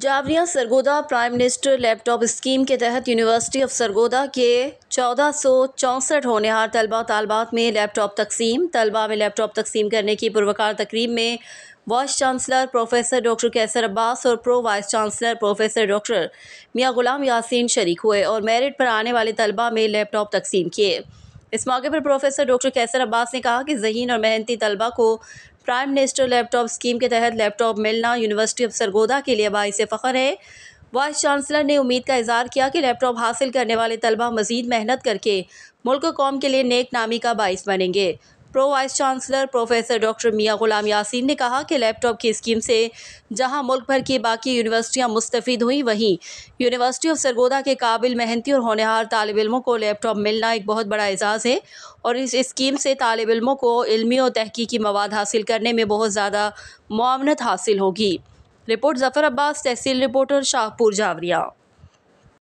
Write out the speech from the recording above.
Javeria Sargodha prime minister laptop scheme के तहत university of Sargodha के 1464 होनहार तलबा तालबात में लैपटॉप तकसीम। तलबा में लैपटॉप तकसीम करने की पुरवकार तकरीब में vice chancellor professor doctor Qaiser Abbas और pro vice chancellor professor doctor Mian Ghulam Yasin शरीक हुए और मेरिट पर आने वाले तलबा में लैपटॉप तकसीम किए। इस मौके पर प्रोफेसर डॉक्टर कैसर अब्बास ने कहा कि ज़हीन और मेहनती तलबा को प्राइम मिनिस्टर लैपटॉप स्कीम के तहत लैपटॉप मिलना यूनिवर्सिटी ऑफ सरगोदा के लिए बाइस फ़ख्र है। वाइस चांसलर ने उम्मीद का इजहार किया कि लैपटॉप हासिल करने वाले तलबा मज़ीद मेहनत करके मुल्क कौम के लिए नेक नामी का बाइस बनेंगे। Pro vice chancellor professor doctor Mian Ghulam Yasin ने कहा कि लैपटॉप की स्कीम से जहां मुल्क भर की बाकी यूनिवर्सिटियां मुस्तफ़ीद हुई, वहीं यूनिवर्सिटी ऑफ सरगोदा के काबिल मेहनती और होनहार तालिब इल्मों को लैपटॉप मिलना एक बहुत बड़ा एजाज़ है और इस स्कीम से तालिब इल्मों को इल्मी और तहकीकी मवाद हासिल करने में बहुत ज़्यादा मुआवनत हासिल होगी। रिपोर्ट ज़फ़र अब्बास, तहसील रिपोर्टर, शाहपुर, जावरिया।